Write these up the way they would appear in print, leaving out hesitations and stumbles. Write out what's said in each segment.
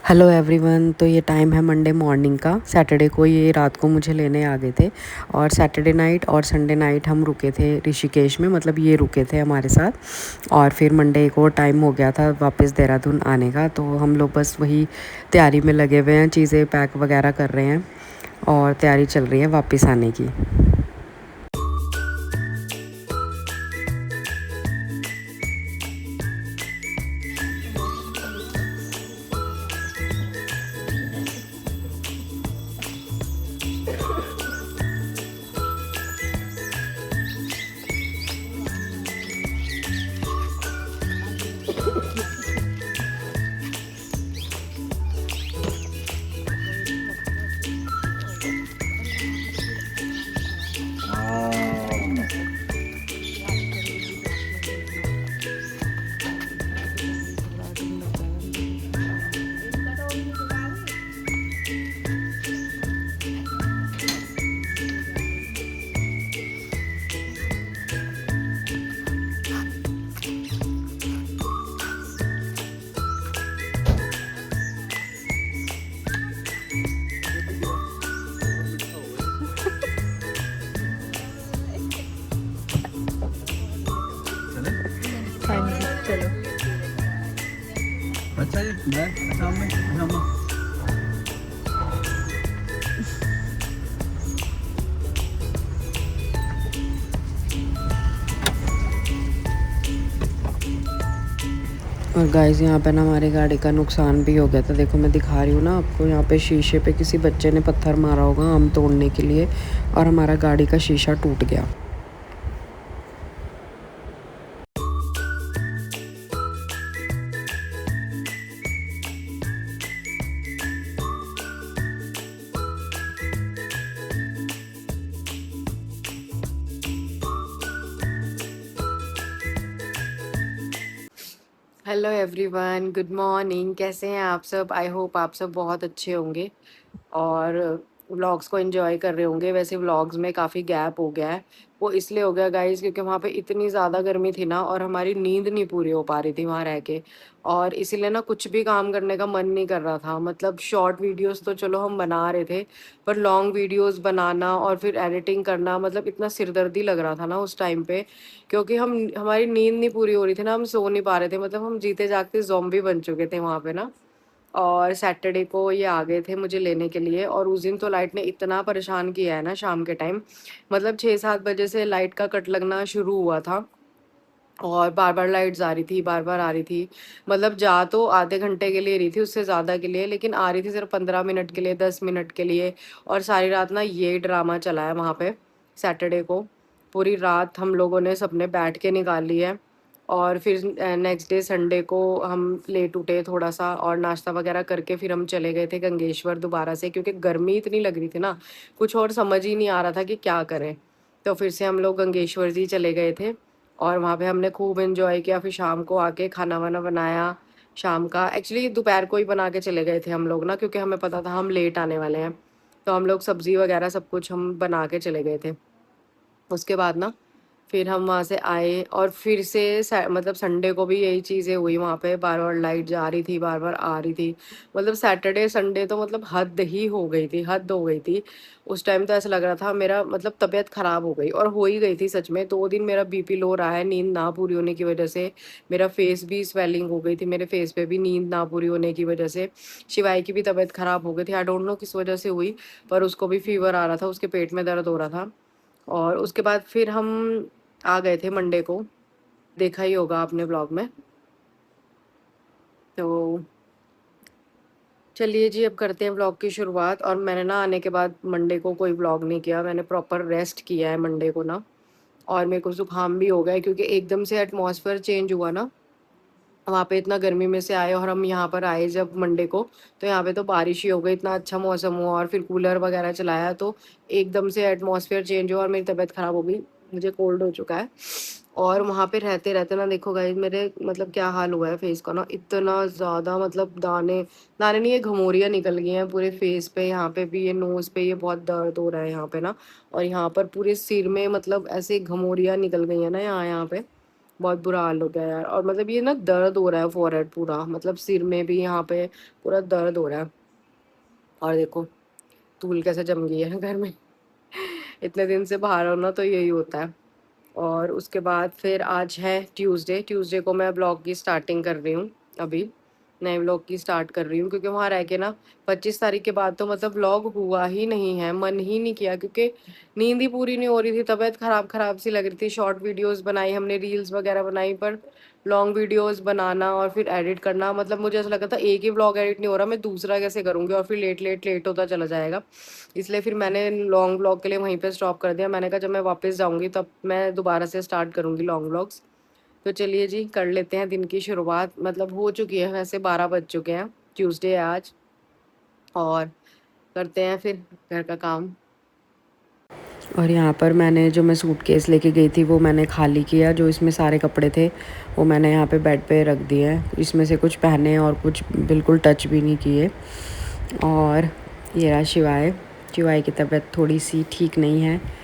Hello everyone. तो ये time है मंडे मॉर्निंग का। सैटरडे को ये रात को मुझे लेने आ गए थे और सैटरडे नाइट और संडे नाइट हम रुके थे ऋषिकेश में, मतलब ये रुके थे हमारे साथ। और फिर मंडे को टाइम हो गया था वापस देहरादून आने का, तो हम लोग बस वही तैयारी में लगे हुए हैं, चीज़ें पैक वगैरह कर रहे हैं और तैयारी चल रही है वापस आने की। हाँ जी, चलो। अच्छा जी, मैं शाम में और गाइस यहाँ पे ना हमारी गाड़ी का नुकसान भी हो गया था। देखो मैं दिखा रही हूँ ना आपको, यहाँ पे शीशे पे किसी बच्चे ने पत्थर मारा होगा आम तोड़ने के लिए और हमारा गाड़ी का शीशा टूट गया। Hello everyone, good morning. कैसे हैं आप सब? आई होप आप सब बहुत अच्छे होंगे और व्लॉग्स को एंजॉय कर रहे होंगे। वैसे व्लॉग्स में काफ़ी गैप हो गया है। वो इसलिए हो गया गाइस क्योंकि वहाँ पे इतनी ज़्यादा गर्मी थी ना और हमारी नींद नहीं पूरी हो पा रही थी वहाँ रह के। और इसीलिए ना कुछ भी काम करने का मन नहीं कर रहा था। मतलब शॉर्ट वीडियोस तो चलो हम बना रहे थे, पर लॉन्ग वीडियोस बनाना और फिर एडिटिंग करना, मतलब इतना सिरदर्दी लग रहा था ना उस टाइम पे। क्योंकि हम हमारी नींद नहीं पूरी हो रही थी ना, हम सो नहीं पा रहे थे। मतलब हम जीते जागते ज़ॉम्बी बन चुके थे वहाँ पे ना। और सैटरडे को ये आ गए थे मुझे लेने के लिए और उस दिन तो लाइट ने इतना परेशान किया है ना शाम के टाइम। मतलब 6-7 बजे से लाइट का कट लगना शुरू हुआ था और बार-बार लाइट्स आ रही थी, बार-बार आ रही थी। मतलब जा तो आधे घंटे के लिए रही थी, उससे ज़्यादा के लिए, लेकिन आ रही थी सिर्फ 15 मिनट के लिए, 10 मिनट के लिए। और सारी रात ना ये ड्रामा चला है वहाँ पे सैटरडे को। पूरी रात हम लोगों ने सबने बैठ के निकाली है। और फिर नेक्स्ट डे संडे को हम लेट उठे थोड़ा-सा और नाश्ता वगैरह करके फिर हम चले गए थे गंगेश्वर दोबारा से, क्योंकि गर्मी इतनी लग रही थी ना, कुछ और समझ ही नहीं आ रहा था कि क्या करें। तो फिर से हम लोग गंगेश्वर जी चले गए थे और वहाँ पे हमने खूब एन्जॉय किया। फिर शाम को आके खाना-वाना बनाया शाम का। एक्चुअली दोपहर को ही बना के चले गए थे हम लोग ना, क्योंकि हमें पता था हम लेट आने वाले हैं। तो हम लोग सब्ज़ी वगैरह सब कुछ हम बना के चले गए थे। उसके बाद ना फिर हम वहाँ से आए और फिर से मतलब संडे को भी यही चीज़ें हुई वहाँ पे। बार बार लाइट जा रही थी, बार बार आ रही थी। मतलब सैटरडे संडे तो मतलब हद ही हो गई थी, हद हो गई थी। उस टाइम तो ऐसा लग रहा था मेरा मतलब तबीयत ख़राब हो गई, और हो ही गई थी सच में। 2 दिन मेरा बीपी लो रहा है नींद ना पूरी होने की वजह से। मेरा फेस भी स्वेलिंग हो गई थी, मेरे फेस पे भी नींद ना पूरी होने की वजह से। शिवाई की भी तबीयत ख़राब हो गई थी, आई डोंट नो किस वजह से हुई, पर उसको भी फीवर आ रहा था, उसके पेट में दर्द हो रहा था। और उसके बाद फिर हम आ गए थे मंडे को, देखा ही होगा आपने व्लॉग में। तो चलिए जी, अब करते हैं व्लॉग की शुरुआत। और मैंने ना आने के बाद मंडे को कोई व्लॉग नहीं किया, मैंने प्रॉपर रेस्ट किया है मंडे को ना। और मेरे को ज़ुकाम भी हो गया है क्योंकि एकदम से एटमॉस्फेयर चेंज हुआ ना, वहाँ पे इतना गर्मी में से आए और हम यहाँ पर आए जब मंडे को, तो यहाँ पे तो बारिश ही हो गई, इतना अच्छा मौसम हुआ और फिर कूलर वगैरह चलाया तो एकदम से एटमॉस्फेयर चेंज हुआ और मेरी तबीयत ख़राब हो गई। मुझे कोल्ड हो चुका है। और वहाँ पे रहते-रहते ना देखो गाइस, मेरे मतलब क्या हाल हुआ है फेस का ना, इतना ज़्यादा मतलब दाने, दाने नहीं, ये घमौरियाँ निकल गई हैं पूरे फेस पे। यहाँ पे भी, ये नोज़ पे ये बहुत दर्द हो रहा है यहाँ पे ना। और यहाँ पर पूरे सिर में मतलब ऐसे घमौरियाँ निकल गई हैं ना यहाँ यहाँ पे। बहुत बुरा हाल हो गया यार। और मतलब ये ना दर्द हो रहा है फोरहेड पूरा, मतलब सिर में भी यहाँ पे पूरा दर्द हो रहा है। और देखो धूल कैसे जम गई है घर में। इतने दिन से बाहर हो ना तो यही होता है। और उसके बाद फिर आज है ट्यूसडे। ट्यूसडे को मैं ब्लॉग की स्टार्टिंग कर रही हूँ अभी, नए ब्लॉग की स्टार्ट कर रही हूँ, क्योंकि वहाँ रह के ना 25 तारीख के बाद तो मतलब ब्लॉग हुआ ही नहीं है, मन ही नहीं किया, क्योंकि नींद ही पूरी नहीं हो रही थी, तबीयत खराब खराब सी लग रही थी। शॉर्ट वीडियोस बनाई हमने, रील्स वगैरह बनाई, पर लॉन्ग वीडियोस बनाना और फिर एडिट करना, मतलब मुझे ऐसा लगा था एक ही व्लॉग एडिट नहीं हो रहा, मैं दूसरा कैसे करूँगी, और फिर लेट होता चला जाएगा। इसलिए फिर मैंने लॉन्ग व्लॉग के लिए वहीं पे स्टॉप कर दिया। मैंने कहा जब मैं वापस जाऊँगी तब मैं दोबारा से स्टार्ट करूँगी लॉन्ग व्लॉग्स। तो चलिए जी कर लेते हैं दिन की शुरुआत। मतलब हो चुकी है वैसे, 12 बज चुके हैं, ट्यूसडे है आज, और करते हैं फिर घर का काम। और यहाँ पर मैंने जो मैं सूटकेस लेके गई थी वो मैंने खाली किया। जो इसमें सारे कपड़े थे वो मैंने यहाँ पे बेड पे रख दिए हैं। इसमें से कुछ पहने और कुछ बिल्कुल टच भी नहीं किए। और ये रहा शिवाय। शिवाय की तबीयत थोड़ी सी ठीक नहीं है।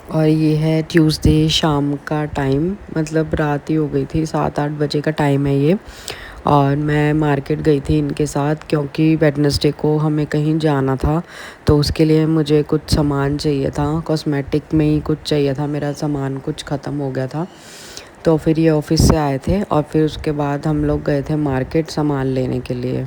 और ये है ट्यूसडे शाम का टाइम, मतलब रात ही हो गई थी, 7-8 बजे का टाइम है ये। और मैं मार्केट गई थी इनके साथ, क्योंकि वेडनेसडे को हमें कहीं जाना था, तो उसके लिए मुझे कुछ सामान चाहिए था। कॉस्मेटिक में ही कुछ चाहिए था, मेरा सामान कुछ ख़त्म हो गया था। तो फिर ये ऑफिस से आए थे और फिर उसके बाद हम लोग गए थे मार्केट सामान लेने के लिए।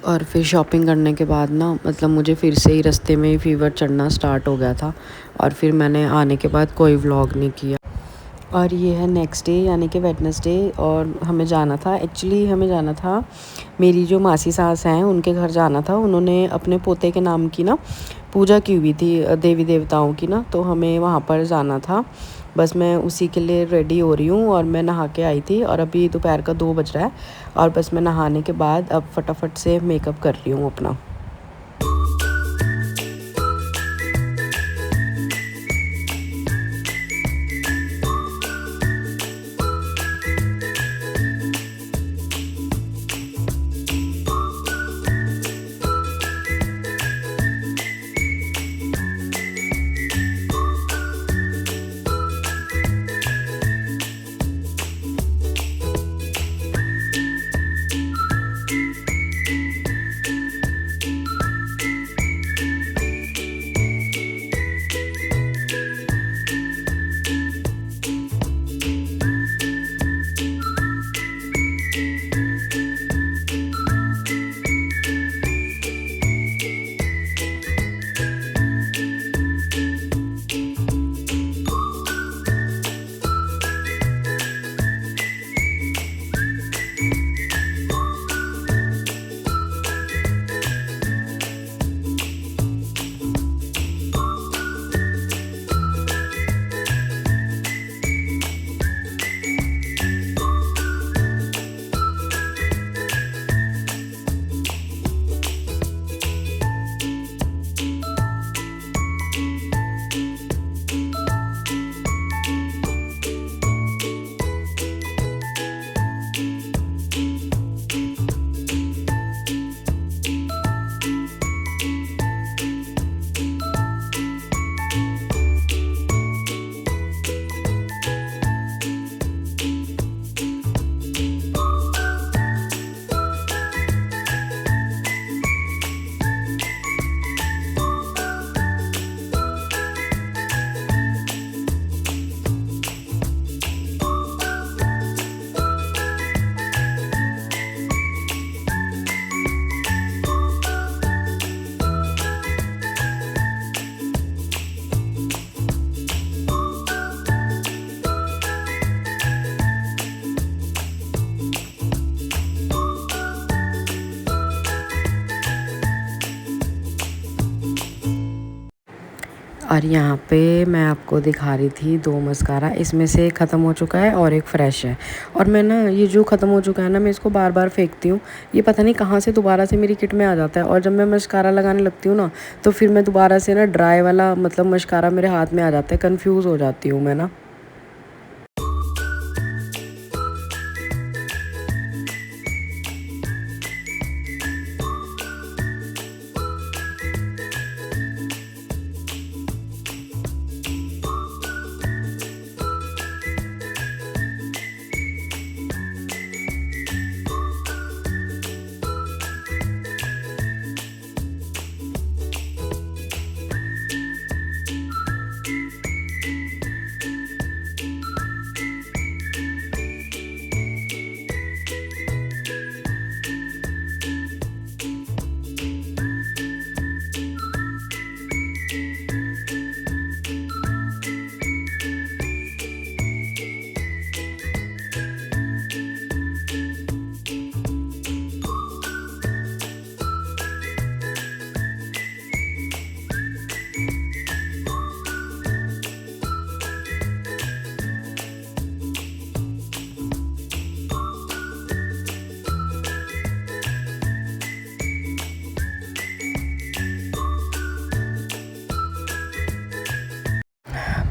और फिर शॉपिंग करने के बाद ना, मतलब मुझे फिर से ही रास्ते में ही फ़ीवर चढ़ना स्टार्ट हो गया था, और फिर मैंने आने के बाद कोई व्लॉग नहीं किया। और ये है नेक्स्ट डे यानी कि वेडनेसडे, और हमें जाना था, एक्चुअली हमें जाना था, मेरी जो मासी सास हैं उनके घर जाना था। उन्होंने अपने पोते के नाम की ना पूजा की हुई थी, देवी देवताओं की ना, तो हमें वहाँ पर जाना था। बस मैं उसी के लिए रेडी हो रही हूँ, और मैं नहा के आई थी, और अभी दोपहर का 2 बज रहा है, और बस मैं नहाने के बाद अब फटाफट से मेकअप कर रही हूँ अपना। और यहाँ पे मैं आपको दिखा रही थी 2 मस्कारा, इसमें से एक ख़त्म हो चुका है और एक फ़्रेश है। और मैं ना ये जो ख़त्म हो चुका है ना, मैं इसको बार बार फेंकती हूँ। ये पता नहीं कहाँ से दोबारा से मेरी किट में आ जाता है, और जब मैं मस्कारा लगाने लगती हूँ ना, तो फिर मैं दोबारा से ना ड्राई वाला मतलब मस्कारा मेरे हाथ में आ जाता है। कन्फ्यूज़ हो जाती हूँ मैं ना।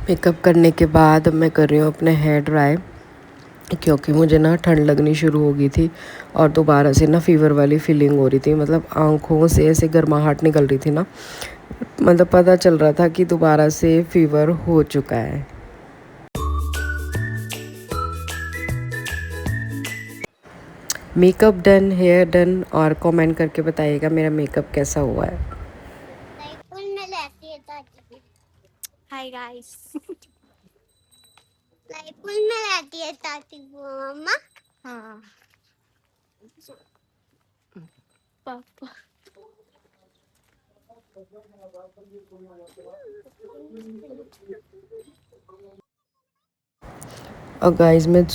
मेकअप करने के बाद मैं कर रही हूँ अपने हेयर ड्राई, क्योंकि मुझे ना ठंड लगनी शुरू हो गई थी और दोबारा से ना फ़ीवर वाली फीलिंग हो रही थी। मतलब आँखों से ऐसे गर्माहट निकल रही थी ना, मतलब पता चल रहा था कि दोबारा से फ़ीवर हो चुका है। मेकअप डन, हेयर डन, और कमेंट करके बताइएगा मेरा मेकअप कैसा हुआ है। Hi guys. लाइपुल में रहती है ताती मम्मा। हाँ पापा। और गाइस मैं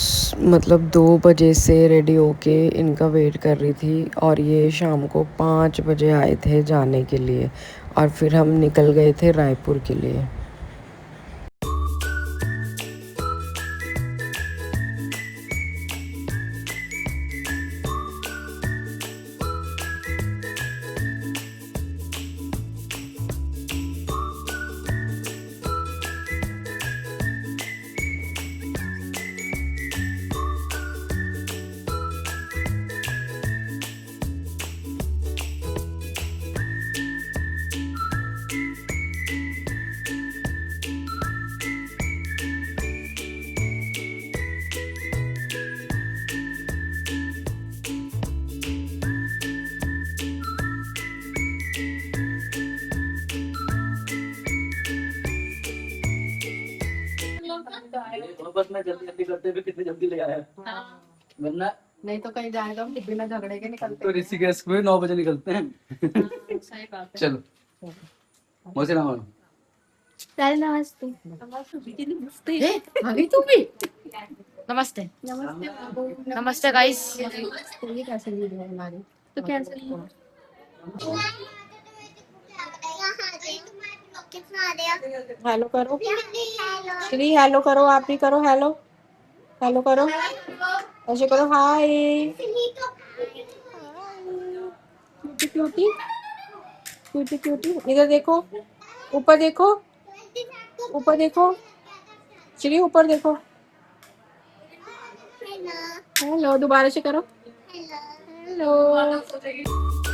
मतलब 2 बजे से रेडी होके इनका वेट कर रही थी, और ये शाम को 5 बजे आए थे जाने के लिए, और फिर हम निकल गए थे रायपुर के लिए। बस मैं जल्दी जल्दी करते हुए कितनी जल्दी ले आया, वरना नहीं तो कहीं जाएगा बिना झगड़े के निकलते। तो ऋषिकेश में 9 बजे निकलते हैं। सही बात है। चलो मुझे ना मानो। चल नमस्ते। अभी तू भी नमस्ते नमस्ते नमस्ते गाइस। ये कैसे वीडियो है हमारी? तो कैसे हेलो करो श्री, हेलो करो, आप भी करो हेलो। हेलो करो, ऐसे करो, हाय क्यूटी क्यूटी क्यूटी क्यूटी। इधर देखो, ऊपर देखो, ऊपर देखो श्री, ऊपर देखो। हेलो, दोबारा से करो। हेलो।